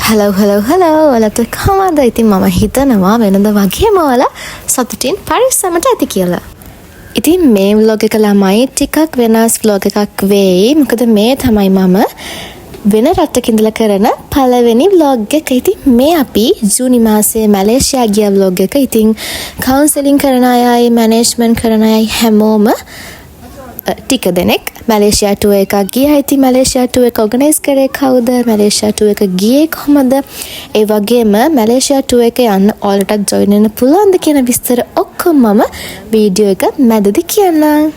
Hello ඔයාලට කවමද? ඉතින් මම හිතනවා වෙනද වගේම ඔයාලා සතුටින් පරිස්සමට ඇති කියලා. ඉතින් මේ vlog එක ළමයි ටිකක් වෙනස් vlog එකක් වෙයි. මොකද මේ තමයි මම වෙන රටක ඉඳලා කරන පළවෙනි vlog එක. ඉතින් මේ අපි ජූනි මාසයේ මැලේසියා ගිය vlog එක. ඉතින් කවුන්සලින් කරන අයයි මැනේජ්මන්ට් කරන අයයි හැමෝම ටික දෙනෙක් මැලේසියා ටුවර් එකක් ගියා. ඉතින් මැලේසියා ටුවර් එක ඕගනයිස් කරේ කවුද? මැලේසියා ටුවර් එක ගියේ කොහමද? ඒ වගේම මැලේසියා ටුවර් එක යන්න ඔයාලටත් ජොයින් වෙන්න පුළුවන්ද කියන විස්තර ඔක්කොම මම වීඩියෝ එක මැදදී කියන්නම්.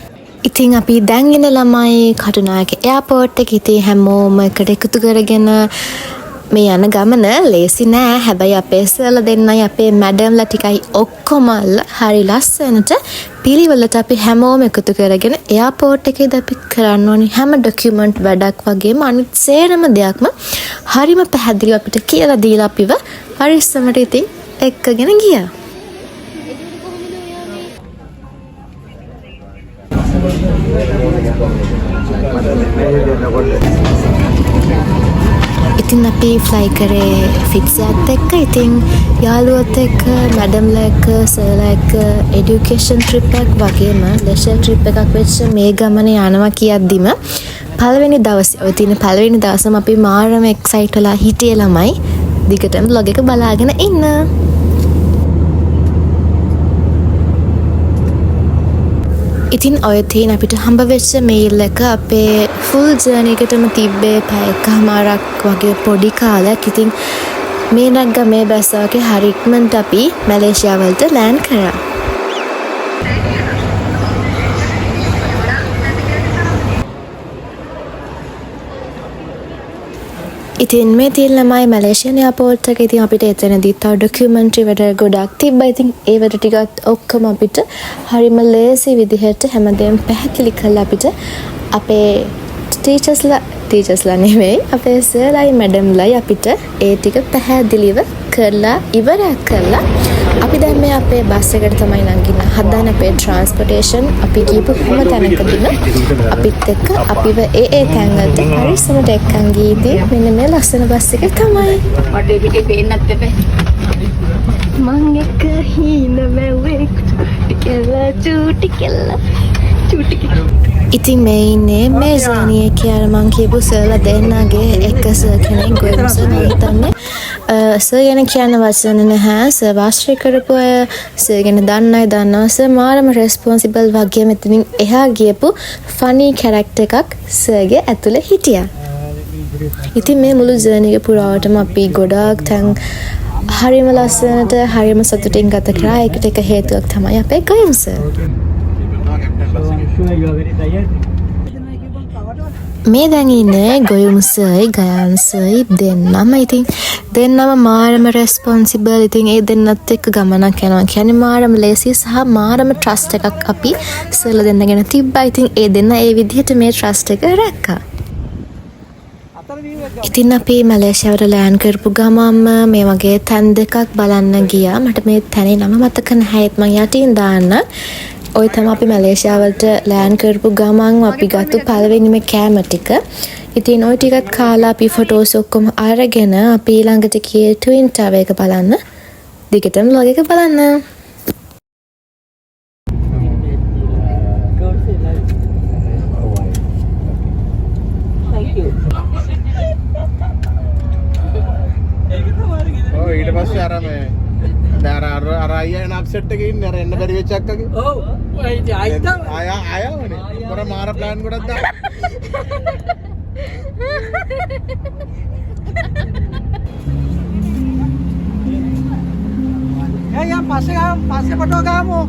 ඉතින් අපි දැන් ඉන්න ළමයි කටුනායක එයාපෝට් එකේ. ඉතින් හැමෝම එකට එකතු කරගෙන මේ යන ගමන ලේසි නෑ. හැබැයි අපේ සර්ලා දෙන්නයි අපේ මැඩම්ලා ටිකයි ඔක්කොම හරි ලස්සනට පිළිවෙලට අපි හැමෝම එකතු කරගෙන එයාපෝට් එකේදී අපි කරන්න ඕනි හැම ඩොකියුමන්ට් වැඩක් වගේම අනිත් සේරම දෙයක්ම හරිම පැහැදිලිව අපිට කියලා දීලා අපිව පරිස්සමට ඉතින් එක්කගෙන ගියා. ඉතින් අපි ෆ්ලයි කරේ ෆික්සියත් එක්ක. ඉතින් යාළුවොත් එක්ක මැඩම්ලා එක්ක සර්ලා එක්ක එඩියුකේෂන් ට්‍රිප් එකක් වගේම ලෙෂර් ට්‍රිප් එකක් වෙච්ච මේ ගමන යනවා කියද්දිම පළවෙනි දවසේ ඔය තියෙන පළවෙනි දවසම අපි මාරම එක්සයිට් වෙලා හිටියේ ළමයි. දිගටම vlog එක බලාගෙන ඉන්න. ඉතින් ඔය තියෙන අපිට හම්බ වෙච්ච මේල් එක අපේ ෆුල් ජර්නි එකටම තිබ්බේ පැය එකමාරක් වගේ පොඩි කාලයක්. ඉතින් මේ නග්ගමේ බැස්සවගේ හරි ඉක්මනට අපි මැලේසියා වලට ලෑන්ඩ් කරා. ඉතින් මේ තියෙන ළමයි මැලේසියන් එයාපෝට් එක. ඉතින් අපිට එතනදී තව ඩොකියුමන්ටරි වැඩ ගොඩක් තිබ්බා. ඉතින් ඒ වැඩ ටිකත් ඔක්කොම අපිට හරිම ලේසි විදිහට හැමදේම පැහැදිලි කරලා අපිට අපේ ටීචර්ස්ලා නෙවෙයි අපේ සර්ලයි මැඩම්ලයි අපිට ඒ ටික පැහැදිලිව කරලා ඉවරයක් කරලා අපි දැන් මේ අපේ බස් එකට තමයි නගින්න හදන. අපේ ට්‍රාන්ස්පෝර්ටේෂන් අපි ගිහපු හැම තැනකදීම අපිත් එක්ක අපිව ඒ තැන්වලට පරිස්සමට එක්කන් ගියදී මෙන්න මේ ලස්සන බස් එක තමයි. වටේ පිටේ පේන්නත් එපේ. මං එක්ක හීන වැවේ චූටි කෙල්ල. ඉතින් මේ ඉන්නේ මේ ජර්නියේ කියලා මං කියපු සර්ලා දෙන්නගේ එක සර් කෙනෙක් ගොයම් සර්. මම හිතන්නේ සර් ගැන කියන්න වචන නැහැ. සර් වාශ්‍රය කරපු අය සර් ගැන දන්නවා. සර් මාරම රෙස්පොන්සිබල් වගේ මෙතනින් එහා ගියපු ෆනි කැරක්ටර් එකක් සර්ගේ ඇතුලේ හිටියා. ඉතින් මේ මුළු ජර්නි එක පුරාවටම අපි ගොඩාක් තැන් හරිම ලස්සනට හරිම සතුටින් ගත කරා. ඒකට එක හේතුවක් තමයි අපේ ගොයම් සර්. මේ දැන් ඉන්නේ ගොයුම් සර්යි ගයාන් සර්යි දෙන්නම. ඉතින් දෙන්නම මාරම රෙස්පොන්සිබල්. ඉතින් ඒ දෙන්නත් එක්ක ගමනක් යනවා කියන්නේ මාරම ලේසි සහ මාරම ට්‍රස්ට් එකක් අපි සර්ලා දෙන්න ගැන තිබ්බා. ඉතින් ඒ දෙන්න ඒ විදිහට මේ ට්‍රස්ට් එක රැක්කා. ඉතින් අපි මැලේසියාවට ලෑන්ඩ් කරපු ගමන්ම මේ වගේ තැන් දෙකක් බලන්න ගියා. මට මේ තැනේ නම මතක නැහැ. ඒත් මං යටින් දාන්න. ඔය තමයි අපි මැලේසියාවට ලෑන්ඩ් කරපු ගමන් අපි ගත්තු පළවෙනිම කෑම ටික. ඉතින් ওই ටිකත් කාලා අපි ෆොටෝස් ඔක්කොම අරගෙන අපි ඊළඟට ගියේ ට්වින් ටවර් එක බලන්න. දිගටම vlog එක බලන්න. ඊට පස්සේ අර මේ අර අයියා එන අප්සෙට් එකේ ඉන්නේ අර එන්න බැරි වෙච්ච අක්කගේ. ඔව්. ඔය ආයවනේ. පොර මාර ප්ලෑන් ගොඩක් දාලා. යා පස්සේ ෆොටෝ ගාමු.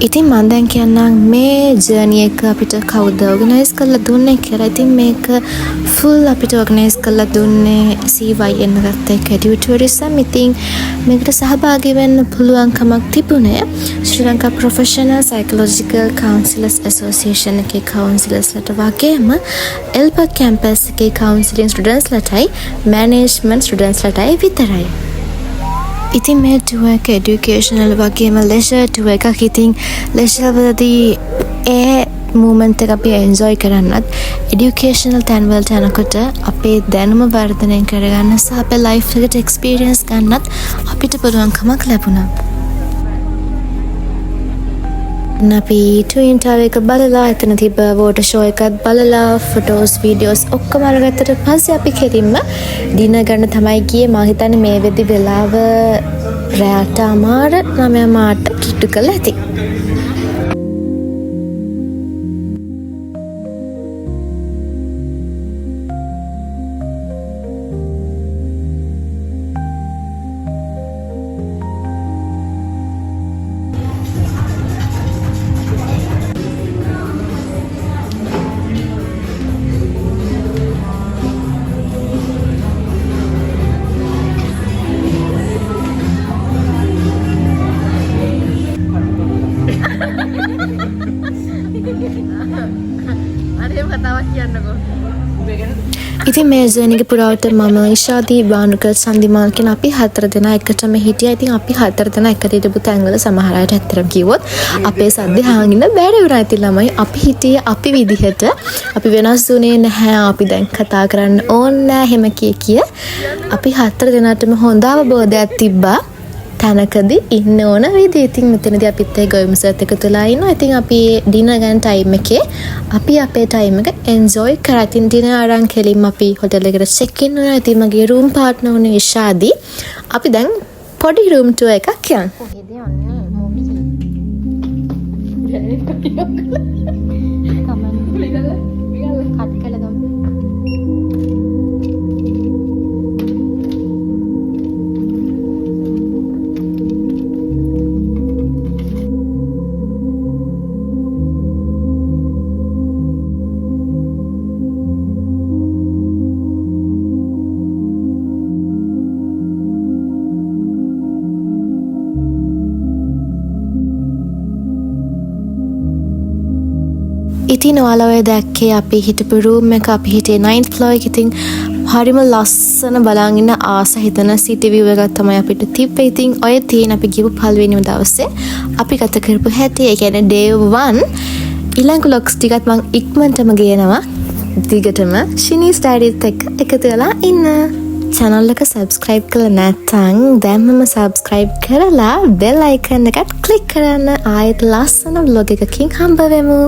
ඉතින් මම දැන් කියන්නම් මේ ජර්නි එක අපිට කවුද ඕගනයිස් කරලා දුන්නේ කියලා. ඉතින් මේක ෆුල් අපිට ඕගනයිස් කරලා දුන්නේ CYN ගත්ත එක එඩියුටරිසම්. ඉතින් මේකට සහභාගී වෙන්න පුළුවන්කමක් තිබුණේ ශ්‍රී ලංකා ප්‍රොෆෙෂනල් සයිකොලොජිකල් කවුන්සිලර්ස් ඇසෝසියේෂන් එකේ කවුන්සිලර්ස්ලට වගේම එල්පා කැම්පස් එකේ කවුන්සිලින් ස්ටුඩන්ට්ස්ලටයි මැනේජ්මන්ට් ස්ටුඩන්ට්ස්ලටයි විතරයි. ඉතින් මේ ටුවර් එක එඩියුකේෂනල් වගේම ලෙෂර් ටුවර් එකක්. ඉතින් ලෙෂර් වලදී ඒ මූමන්ට් එක අපි එන්ජොයි කරන්නත් එඩියුකේෂනල් තැන් වලට යනකොට අපේ දැනුම වර්ධනය කරගන්න සහ අපේ ලයිෆ් එකට එක්ස්පීරියන්ස් ගන්නත් අපිට පුළුවන්කමක් ලැබුණා. අපි ට්වින් ටවර් එක බලලා එතන තිබ්බ වෝටර් ෂෝ එකත් බලලා ෆොටෝස් වීඩියෝස් ඔක්කොම අරගත්තට පස්සේ අපි කෙලින්ම ඩිනර් ගන්න තමයි ගියේ. මම හිතන්නේ මේ වෙද්දි වෙලාව රැට අමාර 9 මාට කිට්ටු කළා ඇති. ඉතින් මේ ජර්නි එක පුරාවට මම ඉෂාදී බානුක සන්දිමාල් කියන අපි 4 දෙනා එකටම හිටියා. ඉතින් අපි 4 දෙනා එකට හිටපු තැන්වල සමහර අයට ඇත්තටම කිව්වොත් අපේ සද්දේ හාගෙන බැරි වුණා. ඉතින් ළමයි අපි හිටියේ අපි විදිහට. අපි වෙනස් වුණේ නැහැ. අපි දැන් කතා කරන්න ඕනේ නැහැ හැම කිය. අපි 4 දෙනාටම හොඳ අවබෝධයක් තිබ්බා. තැනකදී ඉන්න ඕන විදිහ. ඉතින් මෙතනදී අපිත් ඒ ගොයමුසත් එකතුලා ඉන්නවා. ඉතින් අපි ඩිනර් ගන්න ටයිම් එකේ අපි අපේ ටයිම් එක එන්ජොයි කරා. ඉතින් ඩිනර් අරන් කෙලින්ම අපි හොටෙල් එකට චෙක් ඉන් වුණා. ඉතින් මගේ රූම් පාර්ට්නර් වුණේ ඉෂාදී. අපි දැන් පොඩි රූම් ටුවර් එකක් යන්න. කොහෙද යන්නේ මොවි? කට් කළා ගමු. ඉතින් ඔයාලා ඔය දැක්කේ අපි හිටපු රූම් එක. අපි හිටියේ 9th floor එක. ඉතින් හරිම ලස්සන බලන් ඉන්න ආස හිතන සිටි view එකක් තමයි අපිට තිබ්බේ. ඉතින් ඔය තියෙන අපි ගිහපු පළවෙනිම දවසේ අපි ගත කරපු හැටි, ඒ කියන්නේ day 1 ඊළඟ vlogs ටිකත් මම ඉක්මනටම ගේනවා. දිගටම ශිනීස් ඩයරිත් එක්ක එකතු වෙලා ඉන්න. channel එක subscribe කරලා නැත්නම් දැන්මම subscribe කරලා bell icon එකට click කරන්න. ආයෙත් ලස්සන vlog එකකින් හම්බ වෙමු.